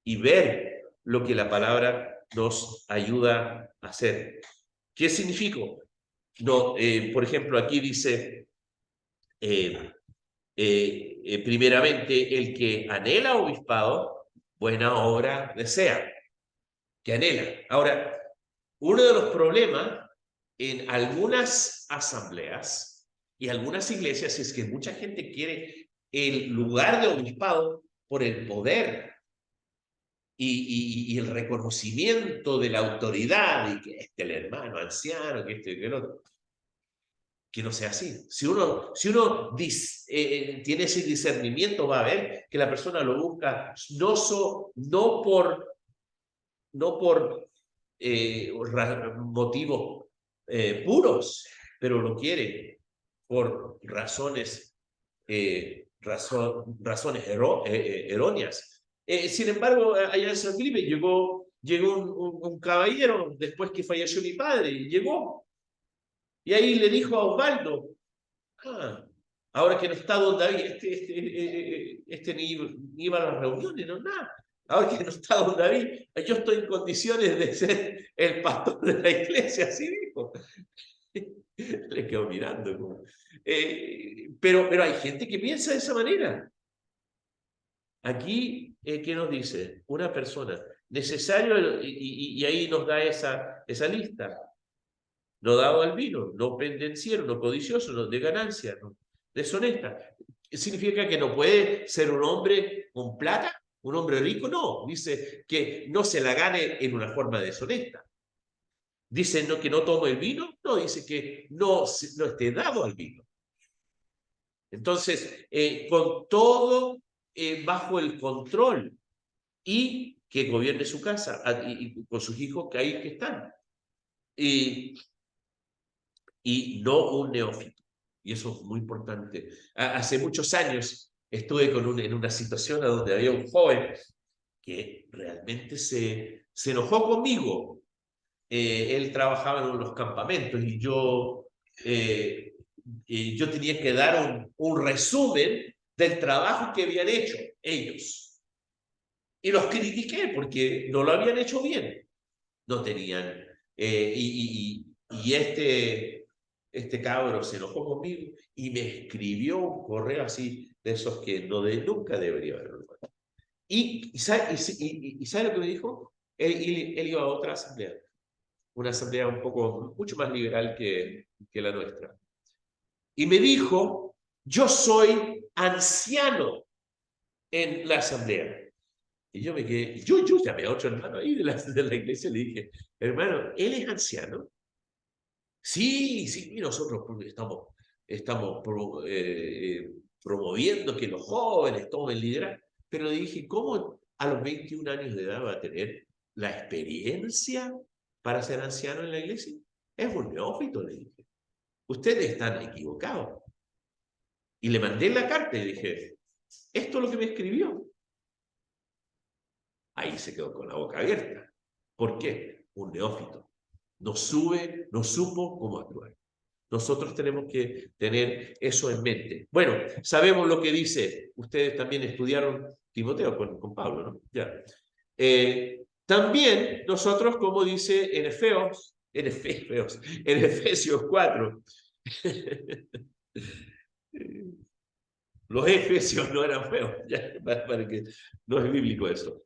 y ver lo que la palabra nos ayuda a hacer. ¿Qué significa? No, por ejemplo, aquí dice, primeramente, el que anhela obispado, buena obra desea, que anhela. Ahora, uno de los problemas en algunas asambleas y algunas iglesias es que mucha gente quiere el lugar de obispado por el poder y el reconocimiento de la autoridad y que el hermano anciano, que y que el otro. Que no sea así. Si uno tiene ese discernimiento, va a ver que la persona lo busca no por motivos puros, pero lo quiere por razones erróneas. Sin embargo, allá en San Felipe llegó un caballero después que falleció mi padre, y llegó. Y ahí le dijo a Osvaldo, ahora que no está don David, ni iba a las reuniones, no nada. Ahora que no está don David, yo estoy en condiciones de ser el pastor de la iglesia, así dijo. Le quedo mirando. Pero hay gente que piensa de esa manera. Aquí, ¿qué nos dice? Una persona necesario, y ahí nos da esa lista. No dado al vino, no pendenciero, no codicioso, no de ganancia, no deshonesta. ¿Significa que no puede ser un hombre con plata? ¿Un hombre rico? No. Dice que no se la gane en una forma deshonesta. Dice que no tome el vino. No, dice que no esté dado al vino. Entonces, con todo bajo el control y que gobierne su casa y con sus hijos que ahí que están. Y no un neófito. Y eso es muy importante. Hace muchos años estuve en una situación donde había un joven que realmente se enojó conmigo. Él trabajaba en unos campamentos y yo tenía que dar un resumen del trabajo que habían hecho ellos. Y los critiqué porque no lo habían hecho bien. No tenían. Y este cabro se enojó conmigo y me escribió un correo así de esos que nunca debería haberlo. ¿Y sabe lo que me dijo? Él iba a otra asamblea, una asamblea mucho más liberal que la nuestra. Y me dijo, yo soy anciano en la asamblea. Y yo me quedé, yo llamé a otro hermano ahí de la iglesia y le dije, hermano, ¿él es anciano? Sí, sí, y nosotros estamos promoviendo que los jóvenes tomen liderazgo. Pero le dije, ¿cómo a los 21 años de edad va a tener la experiencia para ser anciano en la iglesia? Es un neófito, le dije. Ustedes están equivocados. Y le mandé la carta y dije, esto es lo que me escribió. Ahí se quedó con la boca abierta. ¿Por qué? Un neófito. No supo cómo actuar. Nosotros tenemos que tener eso en mente. Bueno, sabemos lo que dice. Ustedes también estudiaron Timoteo con Pablo, ¿no? Ya. También nosotros, como dice en Efesios 4, los efesios no eran feos, ya, para que no es bíblico eso.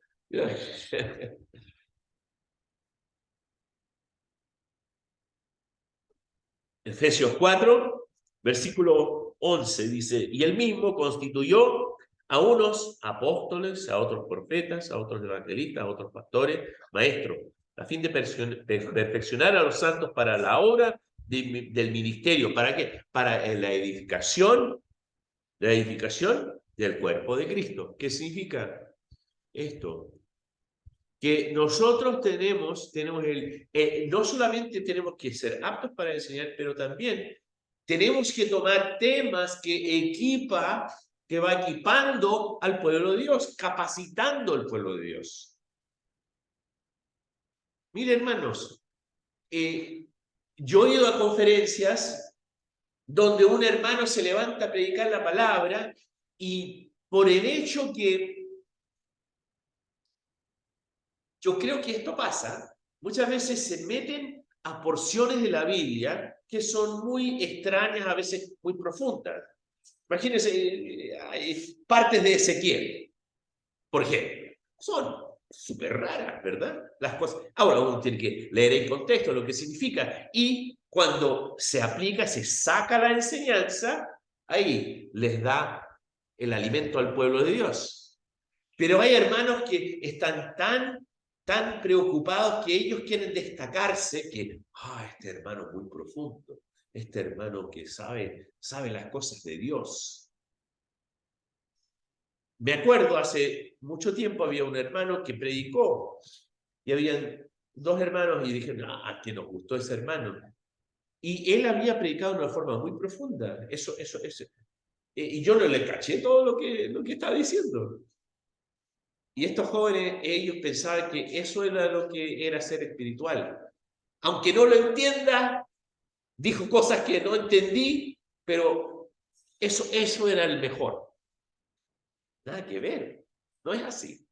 Efesios 4, versículo 11 dice, y él mismo constituyó a unos apóstoles, a otros profetas, a otros evangelistas, a otros pastores, maestros, a fin de perfeccionar a los santos para la obra del ministerio. ¿Para qué? Para la edificación del cuerpo de Cristo. ¿Qué significa esto? Que nosotros tenemos no solamente tenemos que ser aptos para enseñar, pero también tenemos que tomar temas que va equipando al pueblo de Dios, capacitando al pueblo de Dios. Mire, hermanos, yo he ido a conferencias donde un hermano se levanta a predicar la palabra y por el hecho que yo creo que esto pasa, muchas veces se meten a porciones de la Biblia que son muy extrañas, a veces muy profundas. Imagínense, partes de Ezequiel, por ejemplo, son súper raras, ¿verdad? Las cosas. Ahora uno tiene que leer en contexto lo que significa y cuando se aplica, se saca la enseñanza, ahí les da el alimento al pueblo de Dios. Pero hay hermanos que están tan preocupados que ellos quieren destacarse que, este hermano es muy profundo, este hermano que sabe las cosas de Dios. Me acuerdo, hace mucho tiempo había un hermano que predicó y habían dos hermanos y dije, que nos gustó ese hermano. Y él había predicado de una forma muy profunda, eso. Y yo no le caché todo lo que estaba diciendo. Y estos jóvenes, ellos pensaban que eso era lo que era ser espiritual. Aunque no lo entienda, dijo cosas que no entendí, pero eso era el mejor. Nada que ver. No es así,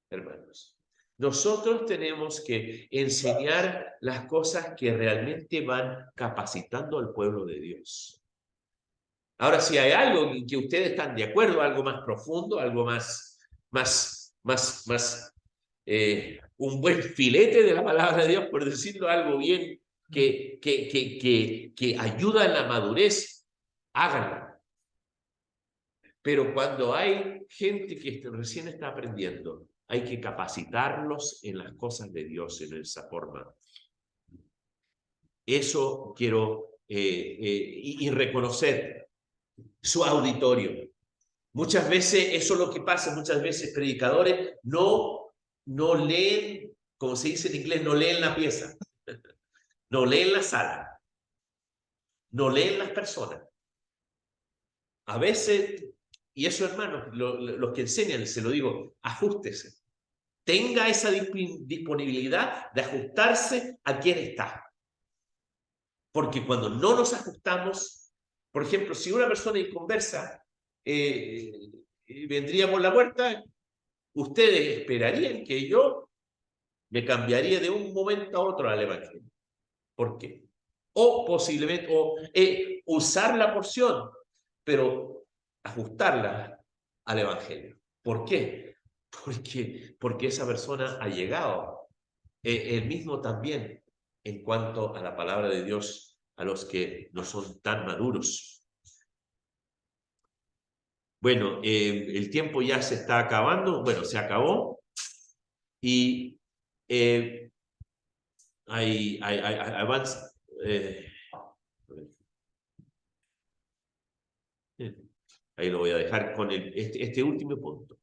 hermanos. Nosotros tenemos que enseñar las cosas que realmente van capacitando al pueblo de Dios. Ahora, si hay algo en que ustedes están de acuerdo, algo más profundo, algo más un buen filete de la palabra de Dios, por decirlo algo bien, que ayuda en la madurez, háganlo. Pero cuando hay gente que recién está aprendiendo, hay que capacitarlos en las cosas de Dios en esa forma. Eso quiero y reconocer su auditorio. Muchas veces, eso es lo que pasa, muchas veces predicadores no leen, como se dice en inglés, no leen la pieza, no leen la sala, no leen las personas. A veces, y eso hermanos, los que enseñan, se lo digo, ajústese. Tenga esa disponibilidad de ajustarse a quien está. Porque cuando no nos ajustamos, por ejemplo, si una persona inconversa vendría por la puerta, ustedes esperarían que yo me cambiaría de un momento a otro al evangelio. ¿Por qué? O posiblemente, usar la porción, pero ajustarla al evangelio. ¿Por qué? porque esa persona ha llegado. Él mismo también, en cuanto a la palabra de Dios, a los que no son tan maduros. Bueno, el tiempo ya se está acabando. Bueno, se acabó. Y hay avanza. Ahí lo voy a dejar con este último punto.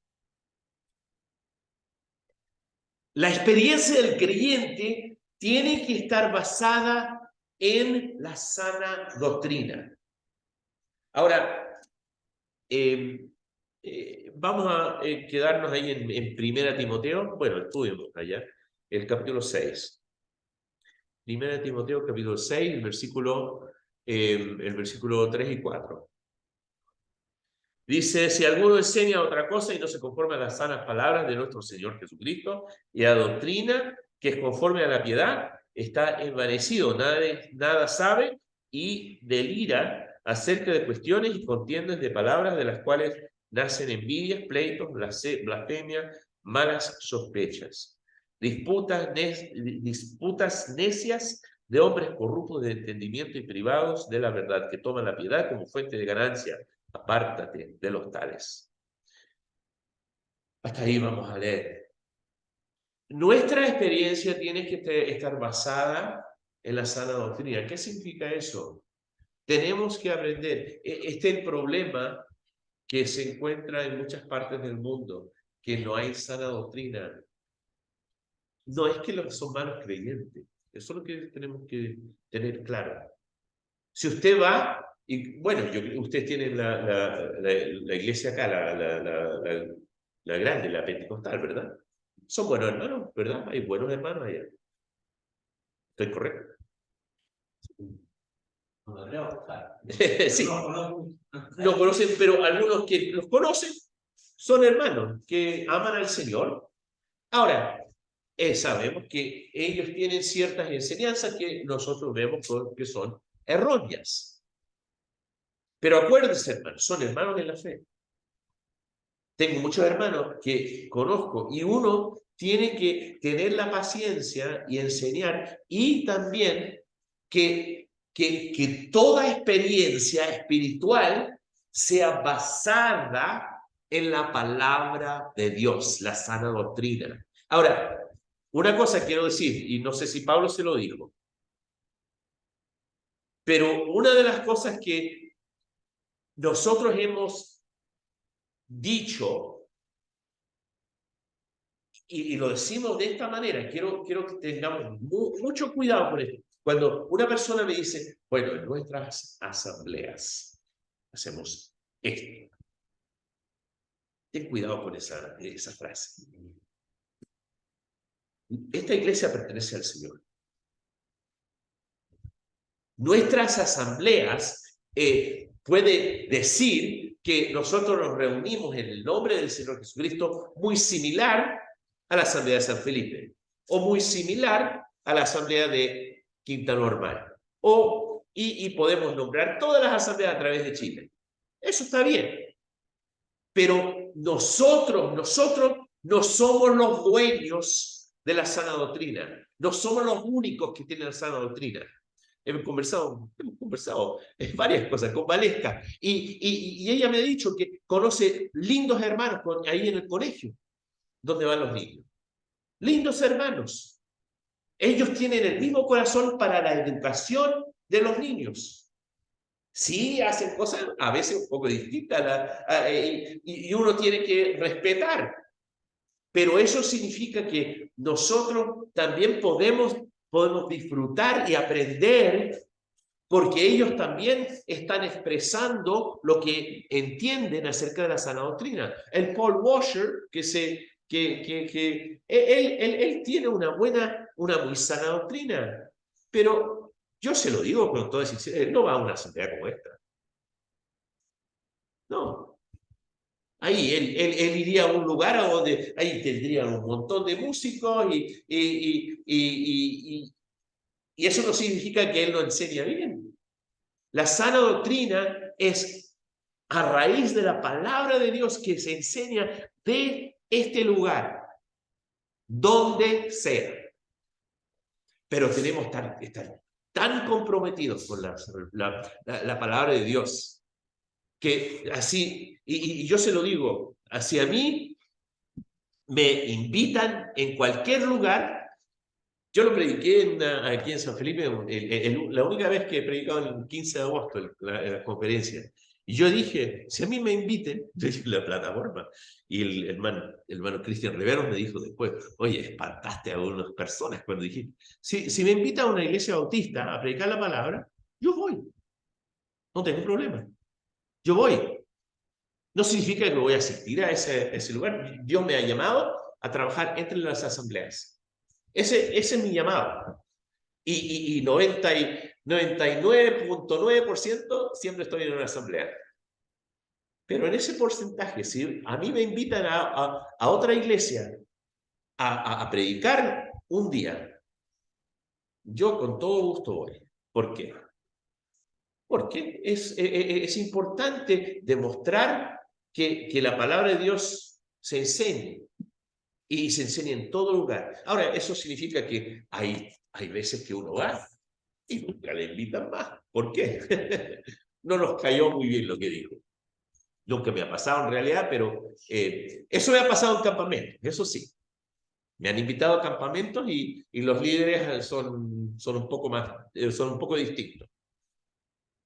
La experiencia del creyente tiene que estar basada en la sana doctrina. Ahora, vamos a quedarnos ahí en 1 Timoteo. Bueno, estuvimos allá, el capítulo 6. 1 Timoteo, capítulo 6, el versículo 3 y 4. Dice, si alguno enseña otra cosa y no se conforma a las sanas palabras de nuestro Señor Jesucristo y a doctrina que es conforme a la piedad, está envanecido, nada sabe y delira acerca de cuestiones y contiendas de palabras de las cuales nacen envidias, pleitos, blasfemias, malas sospechas, disputas necias de hombres corruptos de entendimiento y privados de la verdad, que toman la piedad como fuente de ganancia. Apártate de los tales. Hasta ahí vamos a leer. Nuestra experiencia tiene que estar basada en la sana doctrina. ¿Qué significa eso? Tenemos que aprender. Este es el problema que se encuentra en muchas partes del mundo, que no hay sana doctrina. No es que los son malos creyentes. Eso es lo que tenemos que tener claro. Si usted va, y bueno, usted tiene la iglesia acá, la grande, la pentecostal, ¿verdad? Son buenos hermanos, ¿verdad? Hay buenos hermanos allá. ¿Estoy correcto? Sí, no conocen, pero algunos que los conocen son hermanos que aman al Señor. Ahora, sabemos que ellos tienen ciertas enseñanzas que nosotros vemos que son erróneas. Pero acuérdense, hermanos, son hermanos en la fe. Tengo muchos hermanos que conozco y uno tiene que tener la paciencia y enseñar, y también que toda experiencia espiritual sea basada en la palabra de Dios, la sana doctrina. Ahora, una cosa quiero decir, y no sé si Pablo se lo dijo, pero una de las cosas que nosotros hemos dicho, y lo decimos de esta manera, quiero que tengamos mucho cuidado con esto. Cuando una persona me dice, bueno, en nuestras asambleas hacemos esto. Ten cuidado con esa frase. Esta iglesia pertenece al Señor. Nuestras asambleas puede decir que nosotros nos reunimos en el nombre del Señor Jesucristo, muy similar a la asamblea de San Felipe, o muy similar a la asamblea de Quinta Normal, y podemos nombrar todas las asambleas a través de Chile. Eso está bien, pero nosotros no somos los dueños de la sana doctrina, no somos los únicos que tienen la sana doctrina. Hemos conversado varias cosas con Valesca, y ella me ha dicho que conoce lindos hermanos ahí en el colegio donde van los niños. Lindos hermanos. Ellos tienen el mismo corazón para la educación de los niños. Sí, hacen cosas a veces un poco distintas y uno tiene que respetar. Pero eso significa que nosotros también podemos disfrutar y aprender, porque ellos también están expresando lo que entienden acerca de la sana doctrina. El Paul Washer, él tiene una muy sana doctrina, pero yo se lo digo con toda sinceridad, él no va a una asamblea como esta. No. Ahí él iría a un lugar donde ahí tendrían un montón de músicos y eso no significa que él no enseña bien. La sana doctrina es a raíz de la palabra de Dios que se enseña de este lugar, donde sea. Pero tenemos que estar tan comprometidos con la palabra de Dios, que así, y yo se lo digo, así a mí me invitan en cualquier lugar. Yo lo prediqué aquí en San Felipe, la única vez que he predicado el 15 de agosto, la conferencia. Y yo dije, si a mí me inviten, yo dije la plataforma. Y el hermano Cristian Riveros me dijo después, oye, espantaste a algunas personas cuando dijiste, si me invitan a una iglesia bautista a predicar la palabra, yo voy. No tengo problema. Yo voy. No significa que voy a asistir a ese lugar. Dios me ha llamado a trabajar entre las asambleas. Ese es mi llamado. Y 99.9% siempre estoy en una asamblea. Pero en ese porcentaje, si a mí me invitan a otra iglesia a predicar un día, yo con todo gusto voy. ¿Por qué? Porque es importante demostrar que la palabra de Dios se enseñe y se enseña en todo lugar. Ahora, eso significa que hay veces que uno va y nunca le invitan más. ¿Por qué? No nos cayó muy bien lo que dijo. Nunca me ha pasado en realidad, pero eso me ha pasado en campamentos, eso sí. Me han invitado a campamentos y los líderes son un poco más, son un poco distintos.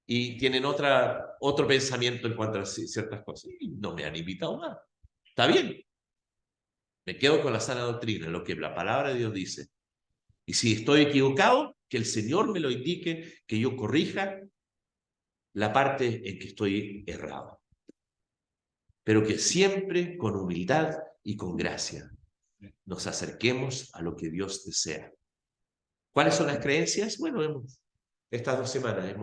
Y tienen otro pensamiento en cuanto a ciertas cosas. Y no me han invitado más. Está bien. Me quedo con la sana doctrina, lo que la palabra de Dios dice. Y si estoy equivocado, que el Señor me lo indique, que yo corrija la parte en que estoy errado. Pero que siempre con humildad y con gracia nos acerquemos a lo que Dios desea. ¿Cuáles son las creencias? Bueno, estas 2 semanas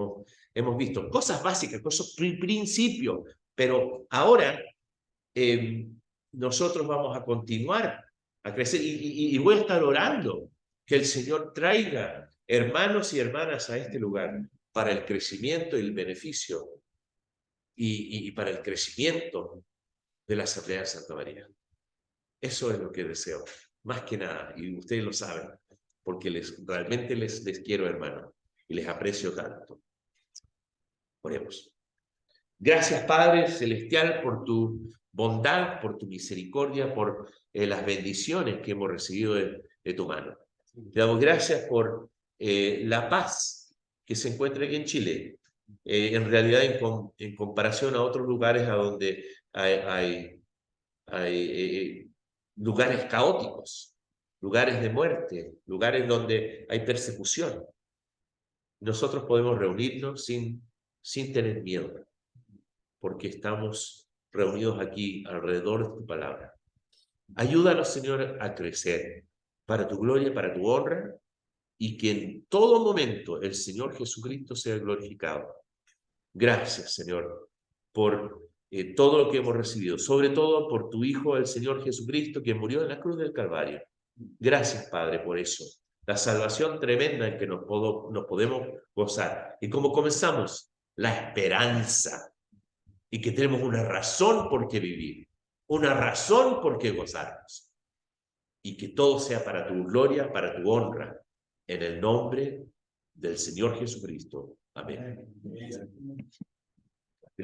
hemos visto cosas básicas, cosas principios, pero ahora nosotros vamos a continuar a crecer y voy a estar orando que el Señor traiga hermanos y hermanas a este lugar para el crecimiento y el beneficio y para el crecimiento de la Asamblea de Santa María. Eso es lo que deseo, más que nada, y ustedes lo saben, porque realmente les quiero, hermano, y les aprecio tanto. Oremos. Gracias, Padre Celestial, por tu bondad, por tu misericordia, por las bendiciones que hemos recibido de tu mano. Te damos gracias por la paz que se encuentra aquí en Chile. En realidad, en comparación a otros lugares a donde hay lugares caóticos, lugares de muerte, lugares donde hay persecución. Nosotros podemos reunirnos sin tener miedo, porque estamos reunidos aquí alrededor de tu palabra. Ayúdanos, Señor, a crecer para tu gloria, para tu honra, y que en todo momento el Señor Jesucristo sea glorificado. Gracias, Señor, por todo lo que hemos recibido, sobre todo por tu Hijo, el Señor Jesucristo, que murió en la cruz del Calvario. Gracias, Padre, por eso. La salvación tremenda en que nos podemos gozar. Y como comenzamos, la esperanza. Y que tenemos una razón por qué vivir, una razón por qué gozarnos. Y que todo sea para tu gloria, para tu honra, en el nombre del Señor Jesucristo. Amén.